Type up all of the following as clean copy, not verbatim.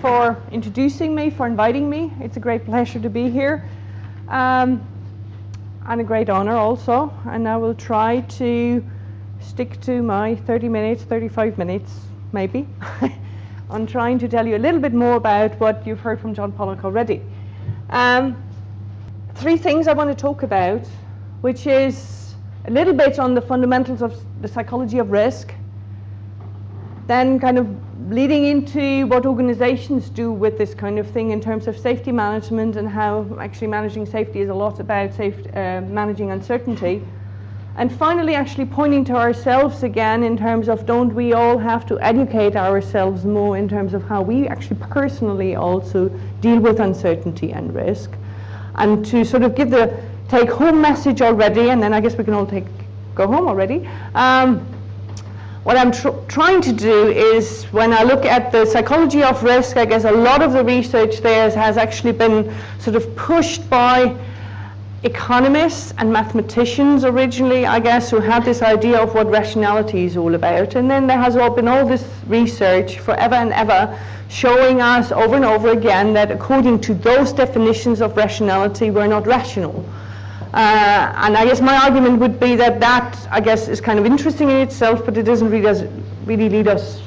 For introducing me, for inviting me. It's a great pleasure to be here, and a great honor also. And I will try to stick to my 30 minutes, 35 minutes maybe, on trying to tell you a little bit more about what you've heard from John Pollock already. Three things I want to talk about, which is a little bit on the fundamentals of the psychology of risk, then kind of leading into what organizations do with this kind of thing in terms of safety management, and how actually managing safety is a lot about managing uncertainty. And finally actually pointing to ourselves again in terms of, don't we all have to educate ourselves more in terms of how we actually personally also deal with uncertainty and risk, and to sort of give the take-home message already, and then I guess we can all go home already. What I'm trying to do is, when I look at the psychology of risk, I guess a lot of the research there has actually been sort of pushed by economists and mathematicians originally, I guess, who had this idea of what rationality is all about. And then there has been all this research forever and ever showing us over and over again that according to those definitions of rationality, we're not rational. And I guess my argument would be that I guess, is kind of interesting in itself, but it doesn't really lead us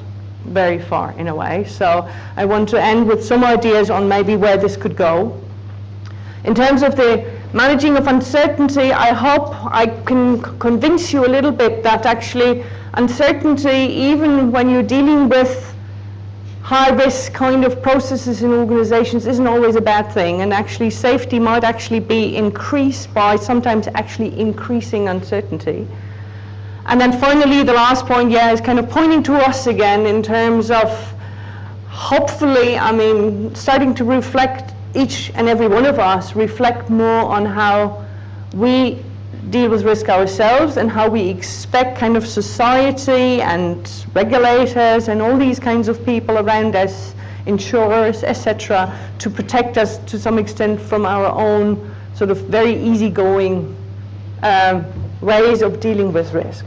very far in a way. So I want to end with some ideas on maybe where this could go. In terms of the managing of uncertainty, I hope I can convince you a little bit that actually uncertainty, even when you're dealing with high-risk kind of processes in organizations, isn't always a bad thing, and actually safety might actually be increased by sometimes actually increasing uncertainty. And then finally, the last point, is kind of pointing to us again in terms of, hopefully, starting to reflect, each and every one of us, reflect more on how we deal with risk ourselves, and how we expect kind of society and regulators and all these kinds of people around us, insurers, etc., to protect us to some extent from our own sort of very easygoing ways of dealing with risk.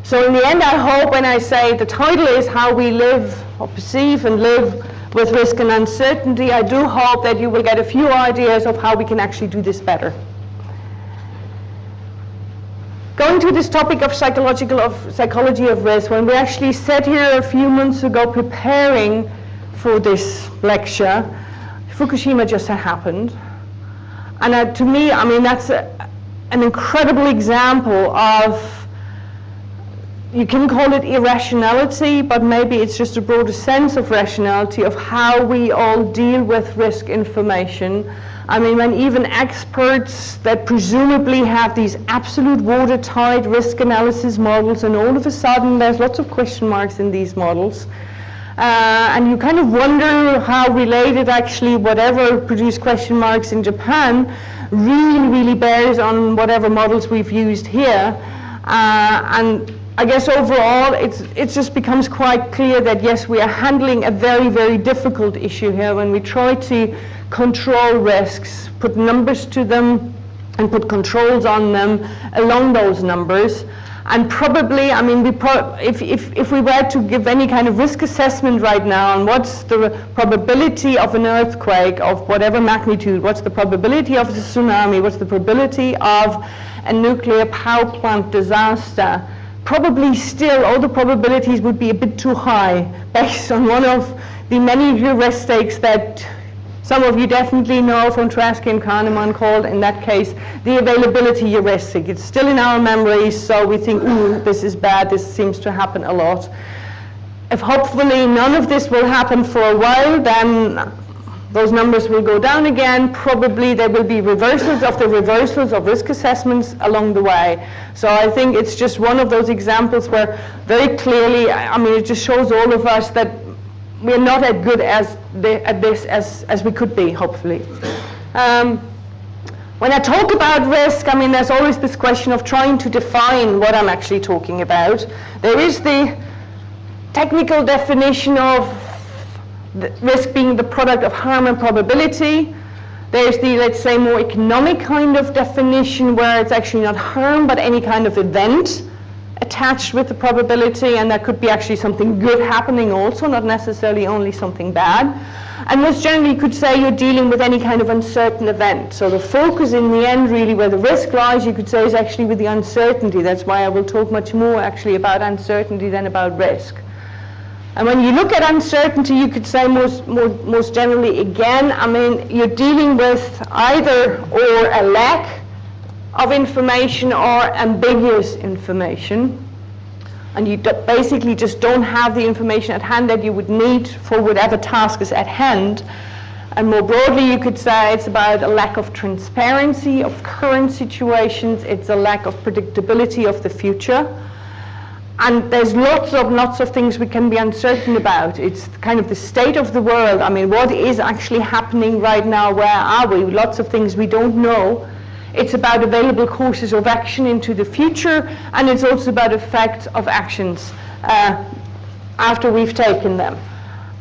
So in the end, I hope, when I say the title is How We Live or Perceive and Live with Risk and Uncertainty, I do hope that you will get a few ideas of how we can actually do this better. Going to this topic of psychology of risk, when we actually sat here a few months ago preparing for this lecture, Fukushima just had happened. And to me, that's an incredible example of, you can call it irrationality, but maybe it's just a broader sense of rationality of how we all deal with risk information. When even experts that presumably have these absolute watertight risk analysis models, and all of a sudden there's lots of question marks in these models, and you kind of wonder how related actually whatever produced question marks in Japan really bears on whatever models we've used here. And I guess overall it just becomes quite clear that yes, we are handling a very, very difficult issue here when we try to control risks, put numbers to them, and put controls on them along those numbers. And probably, if we were to give any kind of risk assessment right now on what's the probability of an earthquake of whatever magnitude, what's the probability of a tsunami, what's the probability of a nuclear power plant disaster, probably still all the probabilities would be a bit too high based on one of the many heuristics that some of you definitely know from Tversky and Kahneman, called, in that case, the availability heuristic. It's still in our memories, so we think, ooh, this is bad, this seems to happen a lot. If hopefully none of this will happen for a while, then those numbers will go down again. Probably there will be reversals of risk assessments along the way. So I think it's just one of those examples where very clearly, it just shows all of us that we're not as good at this as we could be, hopefully. When I talk about risk, I mean, there's always this question of trying to define what I'm actually talking about. There is the technical definition of the risk being the product of harm and probability. There's the, let's say, more economic kind of definition where it's actually not harm, but any kind of event attached with the probability, and that could be actually something good happening also, not necessarily only something bad. And most generally you could say you're dealing with any kind of uncertain event. So the focus in the end, really, where the risk lies, you could say, is actually with the uncertainty. That's why I will talk much more actually about uncertainty than about risk. And when you look at uncertainty, you could say most generally, again, I mean, you're dealing with either or a lack of information or ambiguous information. And you basically just don't have the information at hand that you would need for whatever task is at hand. And more broadly, you could say it's about a lack of transparency of current situations. It's a lack of predictability of the future. And there's lots of things we can be uncertain about. It's kind of the state of the world. I mean, what is actually happening right now? Where are we? Lots of things we don't know. It's about available courses of action into the future, and it's also about effects of actions after we've taken them.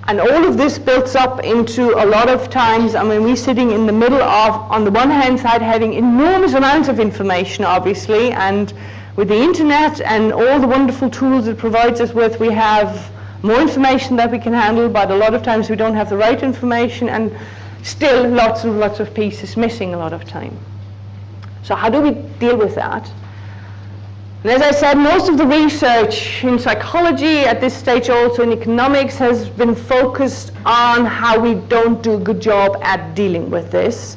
And all of this builds up into a lot of times, I mean, we're sitting in the middle of, on the one hand side, having enormous amounts of information, obviously, and with the internet and all the wonderful tools it provides us with, we have more information that we can handle, but a lot of times we don't have the right information, and still lots and lots of pieces missing a lot of time. So how do we deal with that? And as I said, most of the research in psychology, at this stage also in economics, has been focused on how we don't do a good job at dealing with this.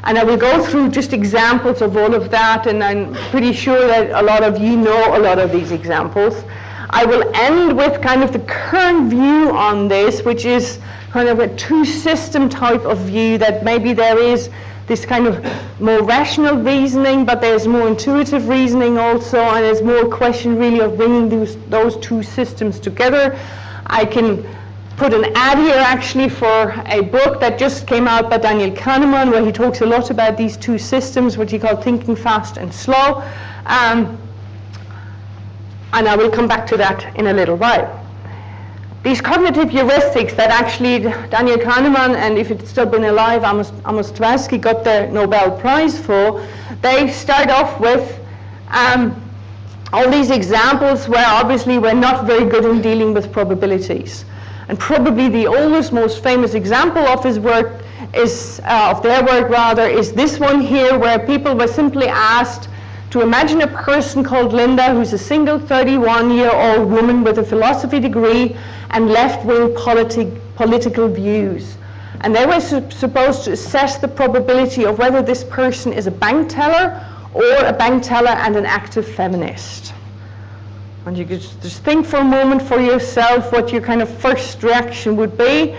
And I will go through just examples of all of that, and I'm pretty sure that a lot of you know a lot of these examples. I will end with kind of the current view on this, which is kind of a two-system type of view, that maybe there is this kind of more rational reasoning, but there's more intuitive reasoning also, and it's more a question really of bringing those two systems together. I can put an ad here actually for a book that just came out by Daniel Kahneman, where he talks a lot about these two systems, what he called thinking fast and slow. And I will come back to that in a little while. These cognitive heuristics that actually Daniel Kahneman, and if it's still been alive, Amos Tversky got the Nobel Prize for, they start off with all these examples where obviously we're not very good in dealing with probabilities. And probably the oldest, most famous example of his work is, of their work rather, is this one here, where people were simply asked to imagine a person called Linda, who's a single 31-year-old woman with a philosophy degree and left-wing political views. And they were supposed to assess the probability of whether this person is a bank teller or a bank teller and an active feminist. And you could just think for a moment for yourself what your kind of first reaction would be.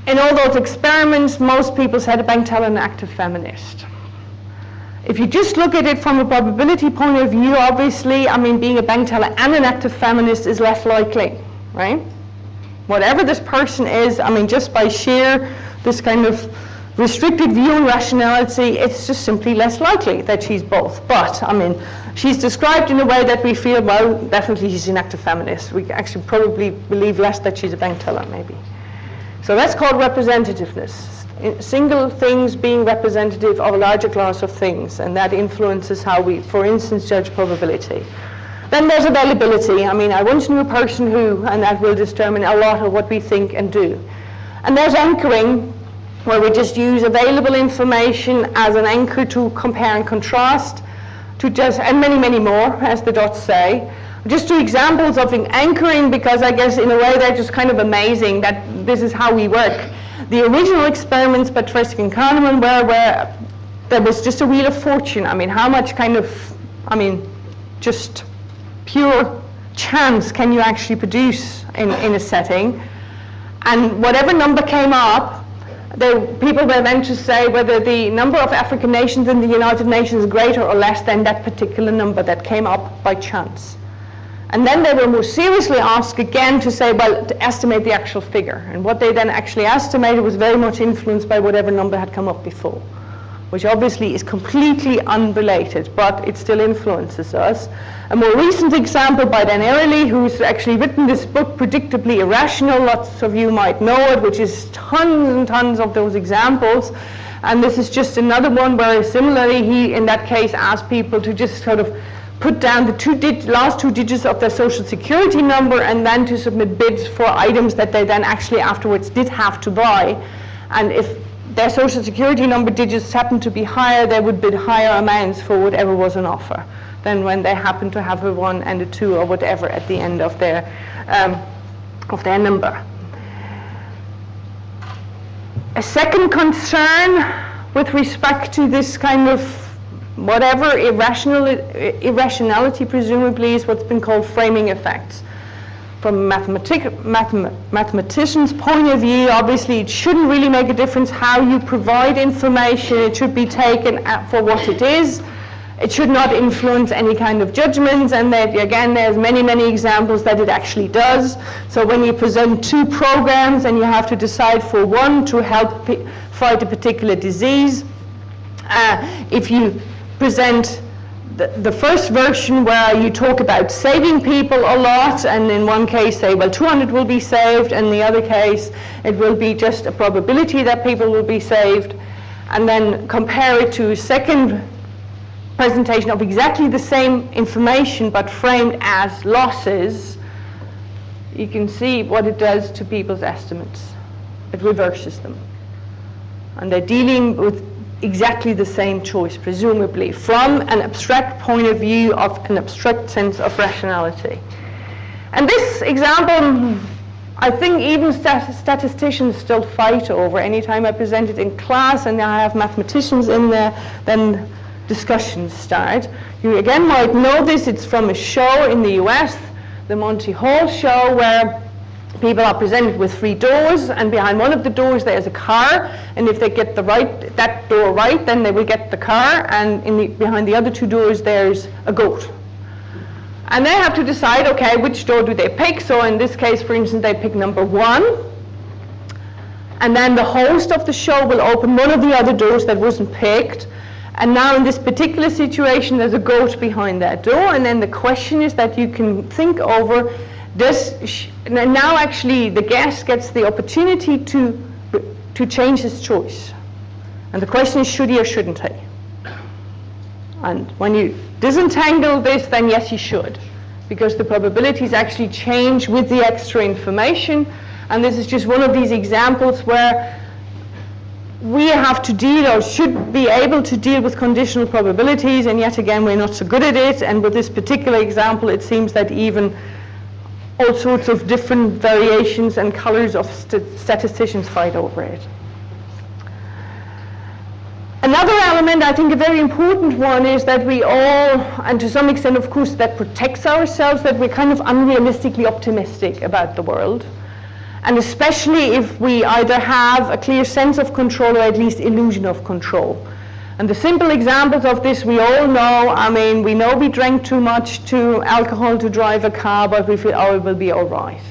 In all those experiments, most people said a bank teller and an active feminist. If you just look at it from a probability point of view, obviously, I mean, being a bank teller and an active feminist is less likely, right? Whatever this person is, I mean, just by sheer this kind of restricted view on rationality, it's just simply less likely that she's both. But, I mean, she's described in a way that we feel, well, definitely she's an active feminist. We actually probably believe less that she's a bank teller, maybe. So that's called representativeness. Single things being representative of a larger class of things, and that influences how we, for instance, judge probability. Then there's availability. I mean, I once knew a person who, and that will determine a lot of what we think and do. And there's anchoring, where we just use available information as an anchor to compare and contrast, to just, and many, many more, as the dots say. Just two examples of anchoring, because I guess in a way they're just kind of amazing that this is how we work. The original experiments by Tversky and Kahneman were where there was just a wheel of fortune. I mean, how much kind of, I mean, just pure chance can you actually produce in a setting? And whatever number came up, people were then to say whether the number of African nations in the United Nations is greater or less than that particular number that came up by chance. And then they were more seriously asked again to say, well, to estimate the actual figure. And what they then actually estimated was very much influenced by whatever number had come up before. which obviously is completely unrelated, but it still influences us. A more recent example by Dan Ariely, who's actually written this book, Predictably Irrational. Lots of you might know it, which is tons and tons of those examples. And this is just another one where similarly he, in that case, asked people to just sort of put down the last two digits of their social security number and then to submit bids for items that they then actually afterwards did have to buy. And if their social security number digits happened to be higher, they would bid higher amounts for whatever was on offer than when they happened to have a 1 and a 2 or whatever at the end of their number. A second concern with respect to this kind of whatever irrationality presumably is what's been called framing effects. From a mathematician's point of view, obviously it shouldn't really make a difference how you provide information. It should be taken for what it is. It should not influence any kind of judgments, and that, again, there's many examples that it actually does. So when you present two programs and you have to decide for one to help fight a particular disease, if you present the first version where you talk about saving people a lot, and in one case say, well, 200 will be saved, and in the other case it will be just a probability that people will be saved, and then compare it to a second presentation of exactly the same information but framed as losses, you can see what it does to people's estimates. It reverses them. And they're dealing with exactly the same choice, presumably, from an abstract point of view of an abstract sense of rationality. And this example, I think even statisticians still fight over. Anytime I present it in class and I have mathematicians in there, then discussions start. You again might know this, it's from a show in the US, the Monty Hall show, where people are presented with 3 doors, and behind one of the doors there's a car, and if they get that door right, then they will get the car, and behind the other 2 doors there's a goat. And they have to decide, okay, which door do they pick? So in this case, for instance, they pick number 1, and then the host of the show will open one of the other doors that wasn't picked, and now in this particular situation there's a goat behind that door, and then the question is that you can think over, now actually the guest gets the opportunity to change his choice. And the question is, should he or shouldn't he? And when you disentangle this, then yes, he should, because the probabilities actually change with the extra information. And this is just one of these examples where we have to deal, or should be able to deal, with conditional probabilities, and yet again we're not so good at it. And with this particular example, it seems that even all sorts of different variations and colors of statisticians fight over it. Another element, I think a very important one, is that we all, and to some extent of course that protects ourselves, that we're kind of unrealistically optimistic about the world. And especially if we either have a clear sense of control or at least illusion of control. And the simple examples of this we all know. I mean, we know we drank too much alcohol to drive a car, but we feel, oh, it will be all right.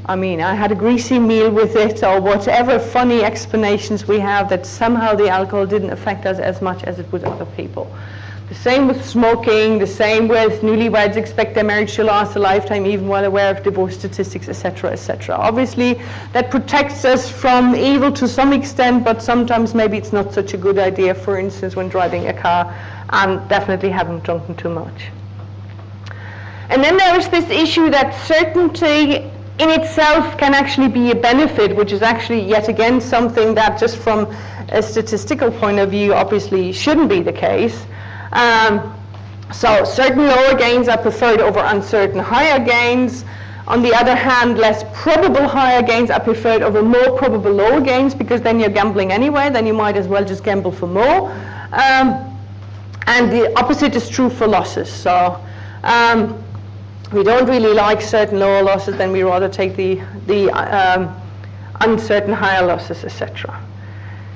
I mean, I had a greasy meal with it, or whatever funny explanations we have that somehow the alcohol didn't affect us as much as it would other people. The same with smoking, the same with newlyweds expect their marriage to last a lifetime even while aware of divorce statistics, etc., etc. Obviously, that protects us from evil to some extent, but sometimes maybe it's not such a good idea, for instance, when driving a car, and definitely haven't drunken too much. And then there is this issue that certainty in itself can actually be a benefit, which is actually yet again something that just from a statistical point of view obviously shouldn't be the case. So certain lower gains are preferred over uncertain higher gains. On the other hand, less probable higher gains are preferred over more probable lower gains, because then you're gambling anyway, then you might as well just gamble for more. And the opposite is true for losses. So we don't really like certain lower losses, then we rather take the uncertain higher losses, etc.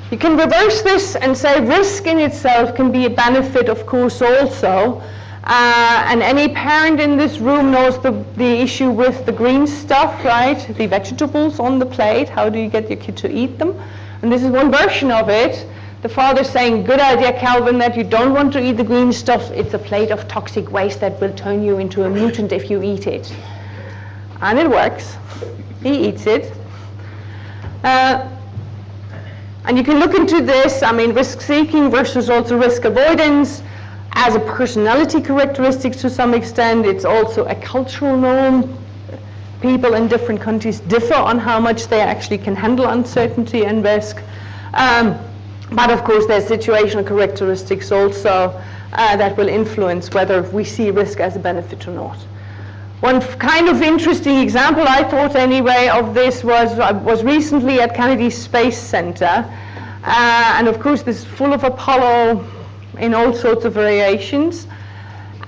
You can reverse this and say risk in itself can be a benefit, of course, also. And any parent in this room knows the issue with the green stuff, right? The vegetables on the plate. How do you get your kid to eat them? And this is one version of it. the father saying, good idea, Calvin, that you don't want to eat the green stuff. It's a plate of toxic waste that will turn you into a mutant if you eat it. And it works. He eats it. And you can look into this, I mean, risk-seeking versus also risk avoidance as a personality characteristic to some extent. It's also a cultural norm. People in different countries differ on how much they actually can handle uncertainty and risk. But of course, there's situational characteristics also that will influence whether we see risk as a benefit or not. One kind of interesting example, I thought anyway, of this was recently at Kennedy Space Center. And of course, this is full of Apollo in all sorts of variations.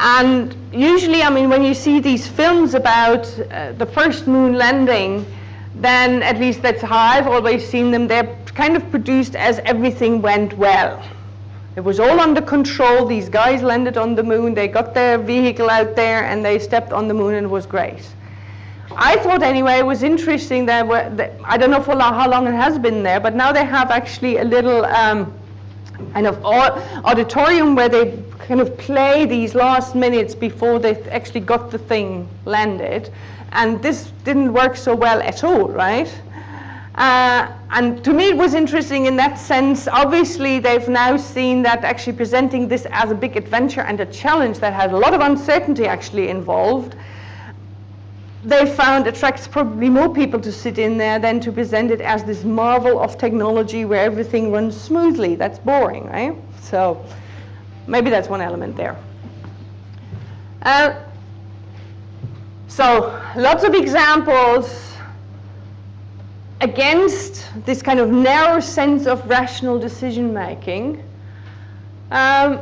And usually, I mean, when you see these films about the first moon landing, then at least that's how I've always seen them, they're kind of produced as everything went well. It was all under control. These guys landed on the moon, they got their vehicle out there, and they stepped on the moon, and it was great. I thought anyway it was interesting that, I don't know for how long it has been there, but now they have actually a little kind of auditorium where they kind of play these last minutes before they actually got the thing landed. And this didn't work so well at all, right? And to me it was interesting in that sense. Obviously they've now seen that actually presenting this as a big adventure and a challenge that has a lot of uncertainty actually involved, they found attracts probably more people to sit in there than to present it as this marvel of technology where everything runs smoothly. That's boring, right? So maybe that's one element there. So lots of examples against this kind of narrow sense of rational decision making. And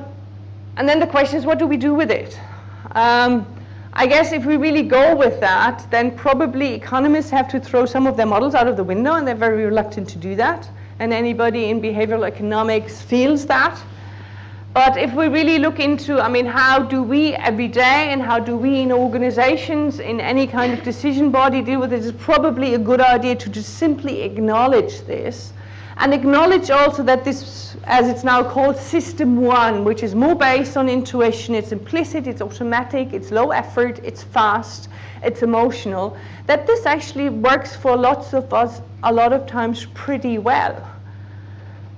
then the question is, what do we do with it? I guess if we really go with that, then probably economists have to throw some of their models out of the window, and they're very reluctant to do that. And anybody in behavioral economics feels that. But if we really look into, I mean, how do we every day and how do we in organizations, in any kind of decision body deal with it, it's probably a good idea to just simply acknowledge this. And acknowledge also that this, as it's now called, system one, which is more based on intuition, it's implicit, it's automatic, it's low effort, it's fast, it's emotional, that this actually works for lots of us a lot of times pretty well.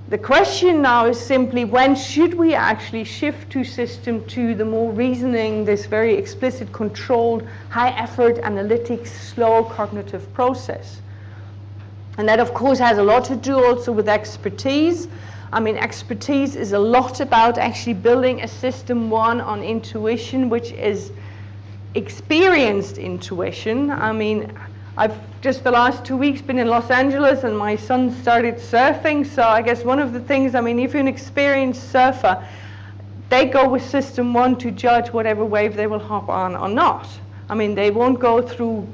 The question now is simply, when should we actually shift to system two, the more reasoning, this very explicit, controlled, high effort, analytic, slow cognitive process? And that, of course, has a lot to do also with expertise. I mean, expertise is a lot about actually building a system one on intuition, which is experienced intuition. I mean, I've just the last 2 weeks been in Los Angeles, and my son started surfing. So I guess one of the things, I mean, if you're an experienced surfer, they go with system one to judge whatever wave they will hop on or not. I mean, they won't go through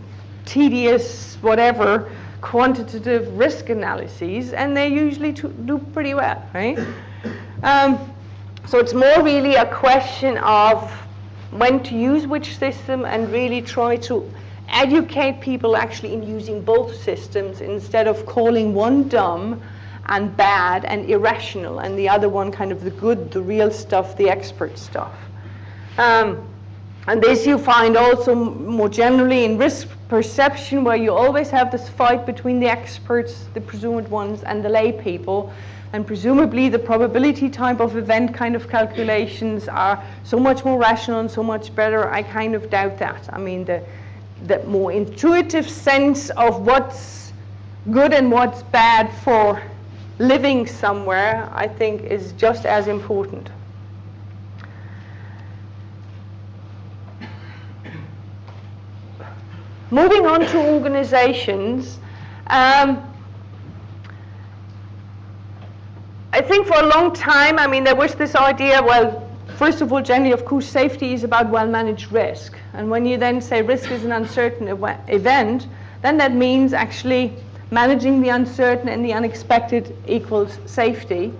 tedious, whatever, quantitative risk analyses, and they usually do pretty well, right? So it's more really a question of when to use which system, and really try to educate people actually in using both systems, instead of calling one dumb and bad and irrational, and the other one kind of the good, the real stuff, the expert stuff. And this you find also more generally in risk perception, where you always have this fight between the experts, the presumed ones, and the lay people. And presumably the probability type of event kind of calculations are so much more rational and so much better. I kind of doubt that. I mean, the more intuitive sense of what's good and what's bad for living somewhere, I think, is just as important. Moving on to organizations, I think for a long time, I mean, there was this idea, well, first of all, generally, of course, safety is about well-managed risk. And when you then say risk is an uncertain event, then that means actually managing the uncertain and the unexpected equals safety.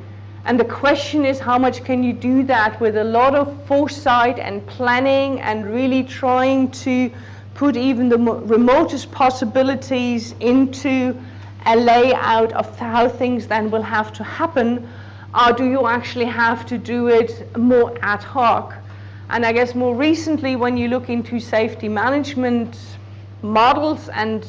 And the question is, how much can you do that with a lot of foresight and planning, and really trying to put even the remotest possibilities into a layout of how things then will have to happen or do you actually have to do it more ad hoc? And I guess more recently, when you look into safety management models and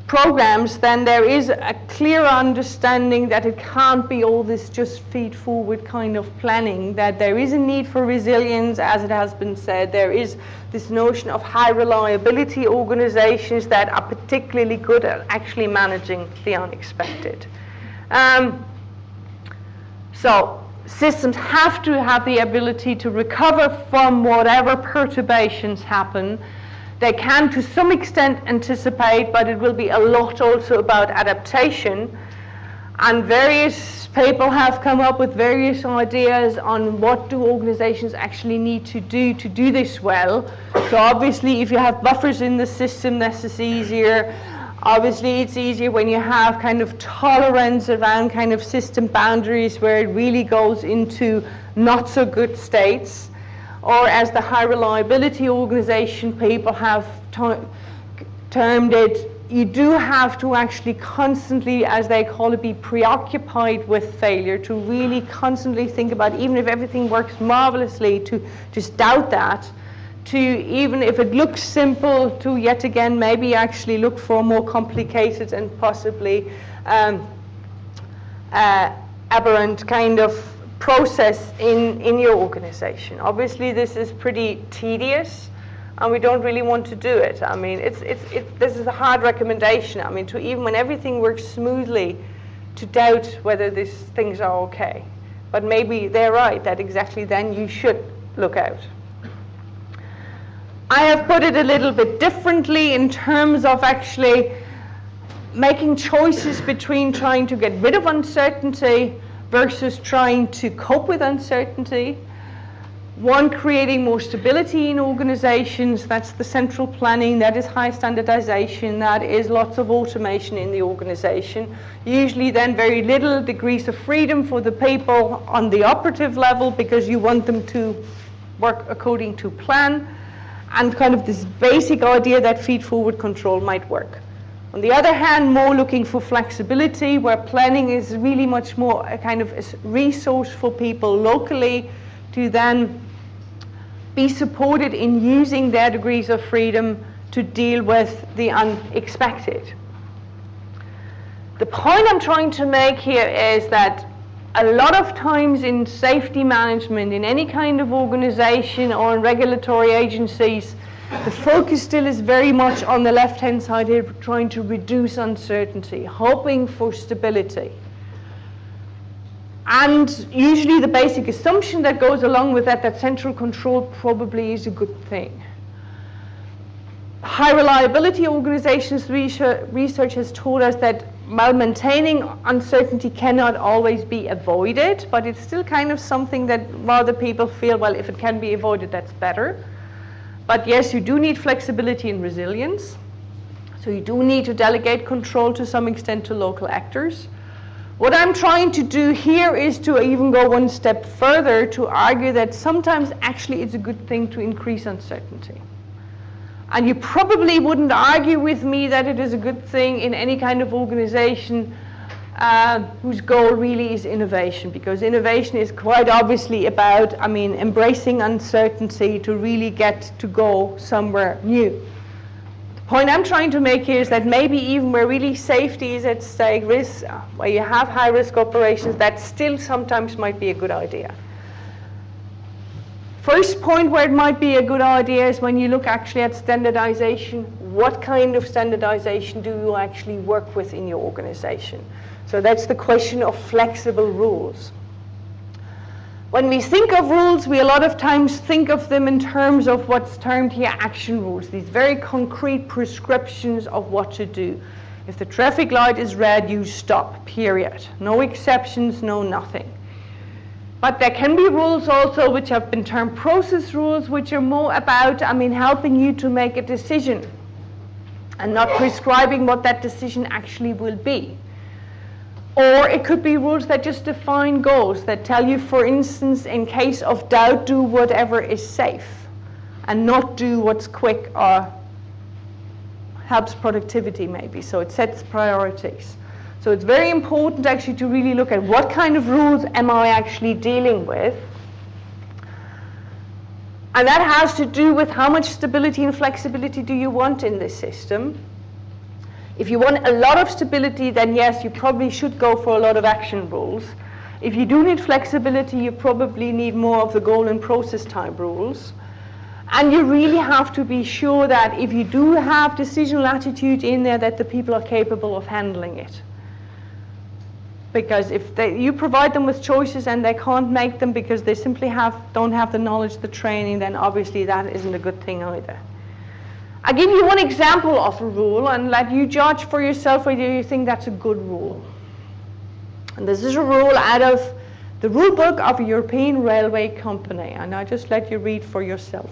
programs, then there is a clear understanding that it can't be all this just feed forward kind of planning, that there is a need for resilience, as it has been said. There is this notion of high reliability organizations that are particularly good at actually managing the unexpected. So systems have to have the ability to recover from whatever perturbations happen. They can, to some extent, anticipate, but it will be a lot also about adaptation. And various people have come up with various ideas on what do organizations actually need to do this well. So obviously, if you have buffers in the system, this is easier. Obviously, it's easier when you have kind of tolerance around kind of system boundaries where it really goes into not so good states. Or as the high reliability organization people have termed it, you do have to actually constantly, as they call it, be preoccupied with failure, to really constantly think about, even if everything works marvelously, to just doubt that, to even if it looks simple, to yet again maybe actually look for a more complicated and possibly aberrant kind of process in your organization. Obviously, this is pretty tedious, and we don't really want to do it. I mean, this is a hard recommendation. I mean, to even when everything works smoothly, to doubt whether these things are okay. But maybe they're right, that exactly then you should look out. I have put it a little bit differently in terms of actually making choices between trying to get rid of uncertainty versus trying to cope with uncertainty. One, creating more stability in organizations, that's the central planning, that is high standardization, that is lots of automation in the organization. Usually then very little degrees of freedom for the people on the operative level because you want them to work according to plan, and kind of this basic idea that feed-forward control might work. On the other hand, more looking for flexibility, where planning is really much more a kind of a resource for people locally to then be supported in using their degrees of freedom to deal with the unexpected. The point I'm trying to make here is that a lot of times in safety management, in any kind of organization or in regulatory agencies, the focus still is very much on the left-hand side here, trying to reduce uncertainty, hoping for stability. And usually the basic assumption that goes along with that central control probably is a good thing. High reliability organizations research has told us that while maintaining uncertainty cannot always be avoided, but it's still kind of something that rather people feel, well, if it can be avoided, that's better. But yes, you do need flexibility and resilience. So you do need to delegate control to some extent to local actors. What I'm trying to do here is to even go one step further to argue that sometimes actually it's a good thing to increase uncertainty. And you probably wouldn't argue with me that it is a good thing in any kind of organization whose goal really is innovation, because innovation is quite obviously about, embracing uncertainty to really get to go somewhere new. The point I'm trying to make here is that maybe even where really safety is at stake, risk, where you have high risk operations, that still sometimes might be a good idea. First point where it might be a good idea is when you look actually at standardization. What kind of standardization do you actually work with in your organization? So that's the question of flexible rules. When we think of rules, we a lot of times think of them in terms of what's termed here action rules, these very concrete prescriptions of what to do. If the traffic light is red, you stop, period. No exceptions, no nothing. But there can be rules also which have been termed process rules, which are more about, helping you to make a decision and not prescribing what that decision actually will be. Or it could be rules that just define goals, that tell you, for instance, in case of doubt, do whatever is safe and not do what's quick or helps productivity maybe. So it sets priorities. So it's very important actually to really look at what kind of rules am I actually dealing with. And that has to do with how much stability and flexibility do you want in this system. If you want a lot of stability, then yes, you probably should go for a lot of action rules. If you do need flexibility, you probably need more of the goal and process type rules. And you really have to be sure that if you do have decisional attitude in there, that the people are capable of handling it. Because if you provide them with choices and they can't make them because they simply don't have the knowledge, the training, then obviously that isn't a good thing either. I'll give you one example of a rule and let you judge for yourself whether you think that's a good rule. And this is a rule out of the rule book of a European railway company, and I just let you read for yourself.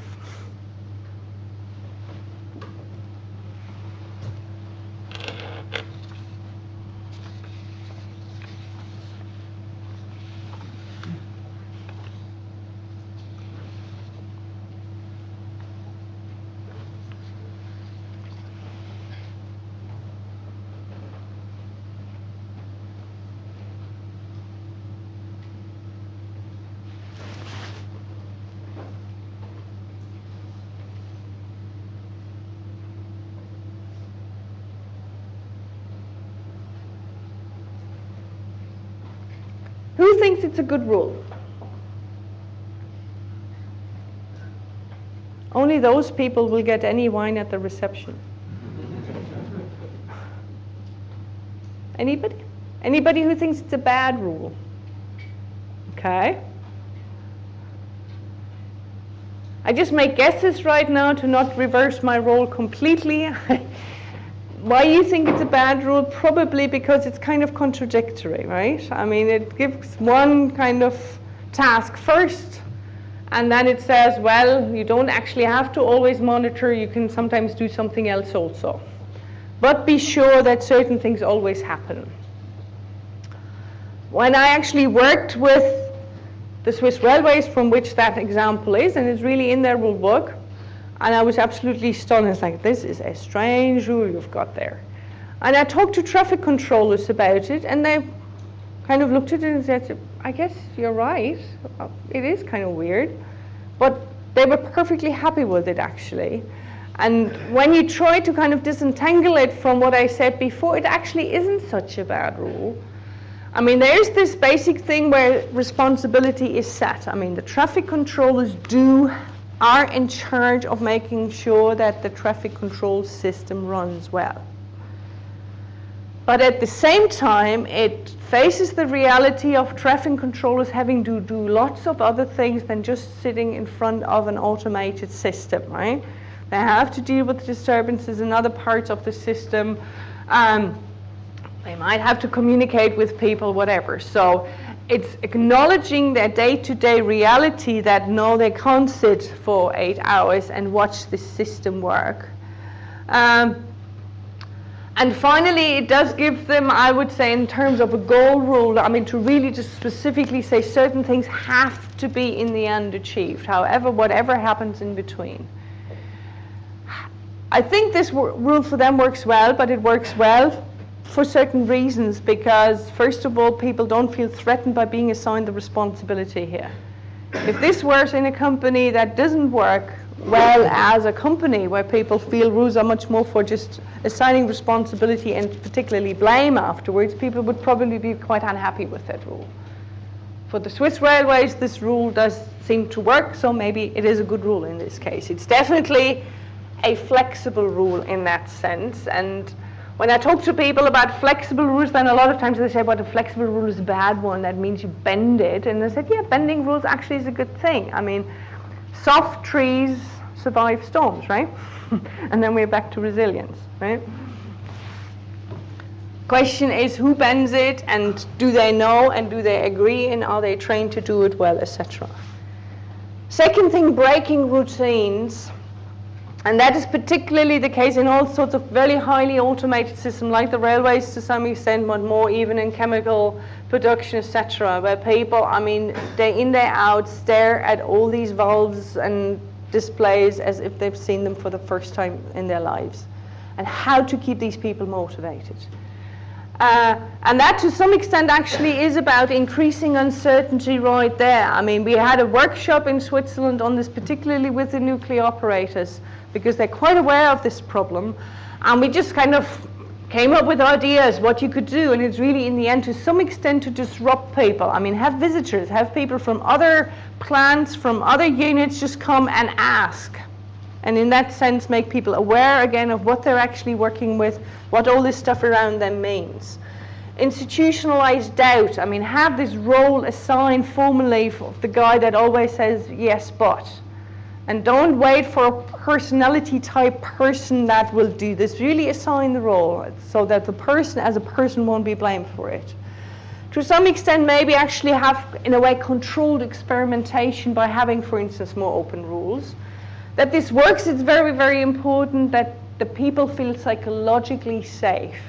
Who thinks it's a good rule? Only those people will get any wine at the reception. Anybody? Anybody who thinks it's a bad rule? Okay. I just make guesses right now to not reverse my role completely. Why you think it's a bad rule? Probably because it's kind of contradictory, right? I mean, it gives one kind of task first, and then it says, well, you don't actually have to always monitor, you can sometimes do something else also. But be sure that certain things always happen. When I actually worked with the Swiss Railways, from which that example is, and it's really in their rule book, and I was absolutely stunned. It's like, this is a strange rule you've got there. And I talked to traffic controllers about it, and they kind of looked at it and said, I guess you're right. It is kind of weird. But they were perfectly happy with it, actually. And when you try to kind of disentangle it from what I said before, it actually isn't such a bad rule. I mean, there's this basic thing where responsibility is set. I mean, the traffic controllers are in charge of making sure that the traffic control system runs well. But at the same time, it faces the reality of traffic controllers having to do lots of other things than just sitting in front of an automated system, right? They have to deal with disturbances in other parts of the system. They might have to communicate with people, whatever. So it's acknowledging their day-to-day reality that no, they can't sit for 8 hours and watch the system work. And finally, it does give them, I would say, in terms of a goal rule, I mean, to really just specifically say certain things have to be in the end achieved, however, whatever happens in between. I think this rule for them works well, but it works well for certain reasons, because first of all, people don't feel threatened by being assigned the responsibility here. If this works in a company that doesn't work well as a company, where people feel rules are much more for just assigning responsibility and particularly blame afterwards, people would probably be quite unhappy with that rule. For the Swiss Railways, this rule does seem to work, so maybe it is a good rule in this case. It's definitely a flexible rule in that sense, and when I talk to people about flexible rules, then a lot of times they say, well, a flexible rule is a bad one, that means you bend it. And I said, yeah, bending rules actually is a good thing. I mean, soft trees survive storms, right? And then we're back to resilience, right? Question is, who bends it, and do they know, and do they agree, and are they trained to do it well, etc. Second thing, breaking routines. And that is particularly the case in all sorts of very highly automated systems, like the railways to some extent, but more even in chemical production, etc., where people, I mean, day in, day out, stare at all these valves and displays as if they've seen them for the first time in their lives. And how to keep these people motivated. And that to some extent actually is about increasing uncertainty right there. I mean, we had a workshop in Switzerland on this, particularly with the nuclear operators, because they're quite aware of this problem. And we just kind of came up with ideas what you could do, and it's really in the end to some extent to disrupt people. I mean, have visitors, have people from other plants, from other units just come and ask. And in that sense make people aware again of what they're actually working with, what all this stuff around them means. Institutionalized doubt, I mean, have this role assigned formally of the guy that always says yes but. And don't wait for a personality type person that will do this. Really assign the role so that the person as a person won't be blamed for it. To some extent maybe actually have in a way controlled experimentation by having, for instance, more open rules. That this works, it's very, very important that the people feel psychologically safe.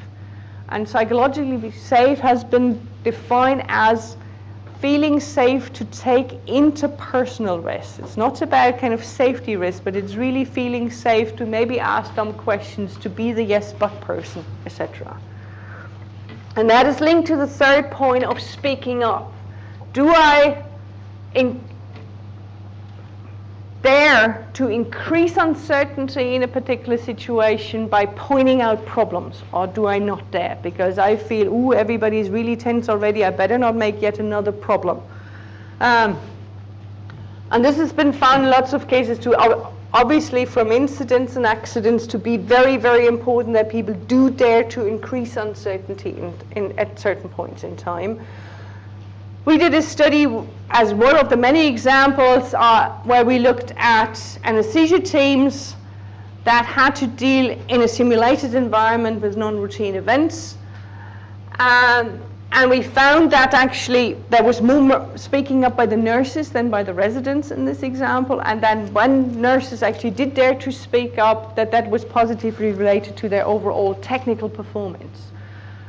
And psychologically safe has been defined as feeling safe to take interpersonal risks. It's not about kind of safety risk, but it's really feeling safe to maybe ask dumb questions, to be the yes but person, etc. And that is linked to the third point of speaking up. Do I dare to increase uncertainty in a particular situation by pointing out problems, or do I not dare? Because I feel, ooh, everybody's really tense already, I better not make yet another problem. And this has been found in lots of cases too, obviously from incidents and accidents, to be very, very important that people do dare to increase uncertainty at certain points in time. We did a study as one of the many examples where we looked at anesthesia teams that had to deal in a simulated environment with non-routine events. And we found that actually there was more speaking up by the nurses than by the residents in this example. And then when nurses actually did dare to speak up, that was positively related to their overall technical performance.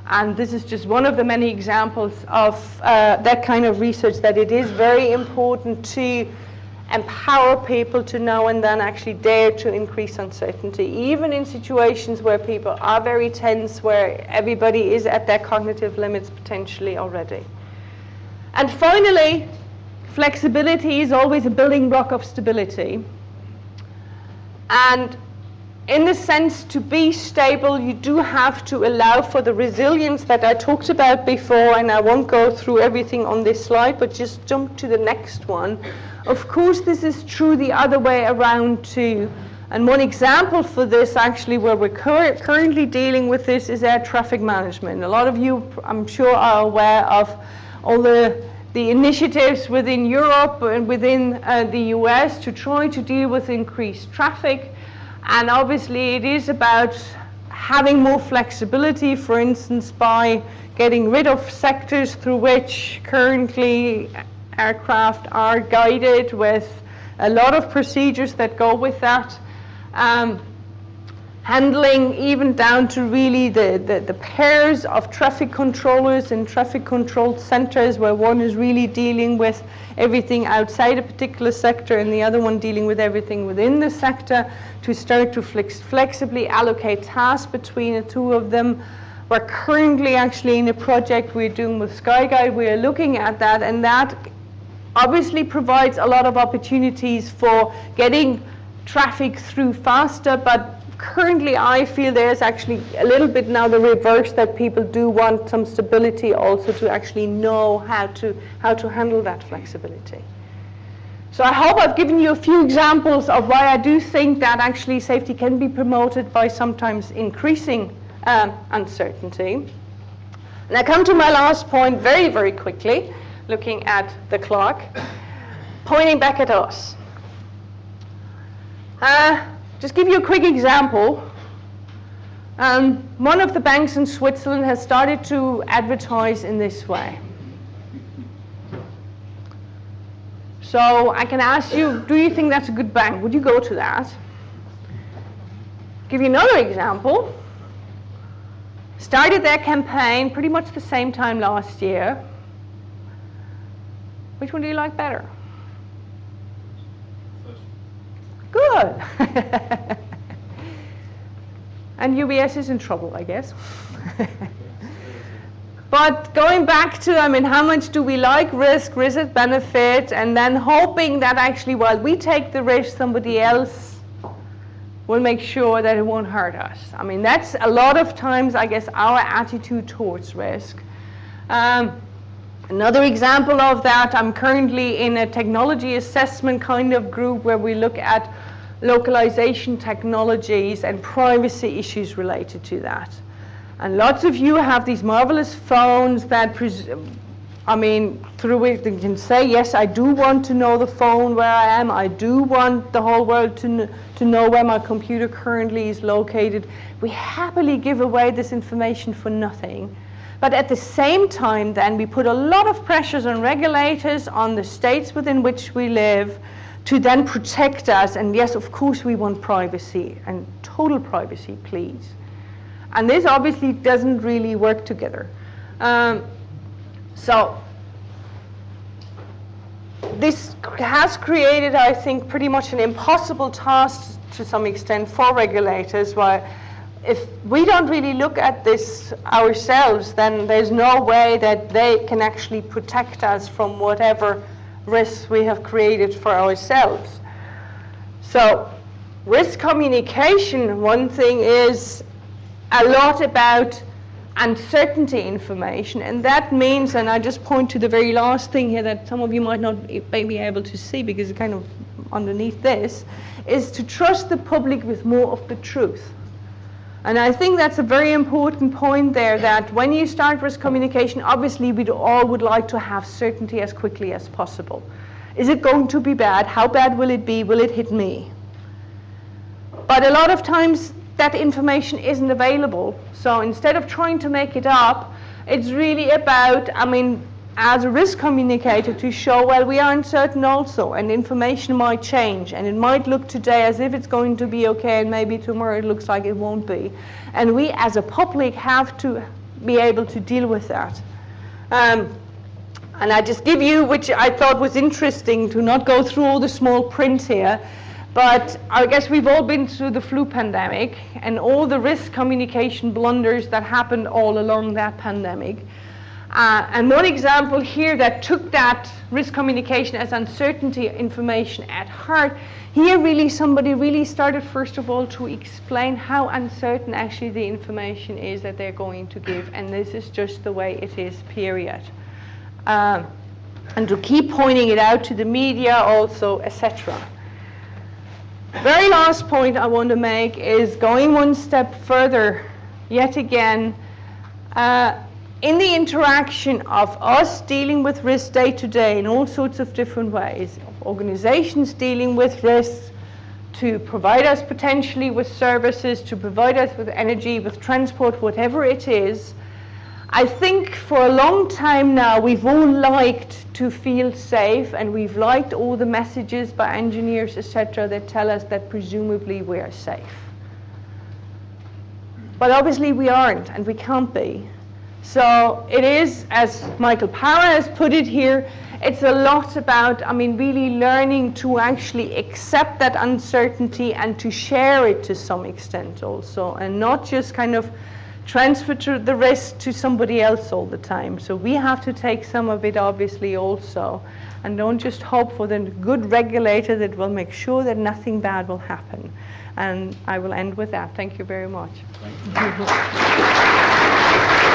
And this is just one of the many examples of that kind of research, that it is very important to empower people to know and then actually dare to increase uncertainty, even in situations where people are very tense, where everybody is at their cognitive limits potentially already. And finally, flexibility is always a building block of stability. And in the sense, to be stable, you do have to allow for the resilience that I talked about before, and I won't go through everything on this slide, but just jump to the next one. Of course, this is true the other way around too. And one example for this, actually, where we're currently dealing with this, is air traffic management. A lot of you, I'm sure, are aware of all the initiatives within Europe and within the US to try to deal with increased traffic. And obviously it is about having more flexibility, for instance, by getting rid of sectors through which currently aircraft are guided, with a lot of procedures that go with that. Handling even down to really the pairs of traffic controllers and traffic control centers, where one is really dealing with everything outside a particular sector and the other one dealing with everything within the sector, to start to flexibly allocate tasks between the two of them. We're currently actually in a project we're doing with SkyGuide. We are looking at that, and that obviously provides a lot of opportunities for getting traffic through faster, but currently I feel there's actually a little bit now the reverse, that people do want some stability also to actually know how to handle that flexibility. So I hope I've given you a few examples of why I do think that actually safety can be promoted by sometimes increasing uncertainty. And I come to my last point very, very quickly, looking at the clock, pointing back at us. Just give you a quick example. One of the banks in Switzerland has started to advertise in this way. So I can ask you, do you think that's a good bank? Would you go to that? Give you another example. Started their campaign pretty much the same time last year. Which one do you like better? Good. And UBS is in trouble, I guess. But going back to, I mean, how much do we like risk benefit, and then hoping that actually while we take the risk, somebody else will make sure that it won't hurt us. I mean, that's a lot of times, I guess, our attitude towards risk. Another example of that, I'm currently in a technology assessment kind of group where we look at localization technologies and privacy issues related to that. And lots of you have these marvelous phones that, through it you can say, yes, I do want to know the phone where I am. I do want the whole world to know where my computer currently is located. We happily give away this information for nothing. But at the same time, then, we put a lot of pressures on regulators, on the states within which we live, to then protect us. And yes, of course, we want privacy, and total privacy, please. And this obviously doesn't really work together. So this has created, I think, pretty much an impossible task to some extent for regulators, where if we don't really look at this ourselves, then there's no way that they can actually protect us from whatever risks we have created for ourselves. So risk communication, one thing is a lot about uncertainty information, and that means, and I just point to the very last thing here that some of you might not be able to see because it's kind of underneath this, is to trust the public with more of the truth. And I think that's a very important point there, that when you start risk communication, obviously we all would like to have certainty as quickly as possible. Is it going to be bad? How bad will it be? Will it hit me? But a lot of times that information isn't available. So instead of trying to make it up, it's really about, as a risk communicator, to show, well, we are uncertain also, and information might change, and it might look today as if it's going to be okay, and maybe tomorrow it looks like it won't be. And we as a public have to be able to deal with that. And I just give you, which I thought was interesting, to not go through all the small print here, but I guess we've all been through the flu pandemic and all the risk communication blunders that happened all along that pandemic. And one example here that took that risk communication as uncertainty information at heart, here really somebody really started first of all to explain how uncertain actually the information is that they're going to give, and this is just the way it is, period. And to keep pointing it out to the media also, etc. Very last point I want to make is going one step further, yet again, in the interaction of us dealing with risk day to day in all sorts of different ways, organizations dealing with risks, to provide us potentially with services, to provide us with energy, with transport, whatever it is, I think for a long time now we've all liked to feel safe, and we've liked all the messages by engineers, etc., that tell us that presumably we are safe. But obviously we aren't, and we can't be. So it is, as Michael Para has put it here, it's a lot about, really learning to actually accept that uncertainty and to share it to some extent also, and not just kind of transfer the risk to somebody else all the time. So we have to take some of it obviously also, and don't just hope for the good regulator that will make sure that nothing bad will happen. And I will end with that. Thank you very much. Thank you.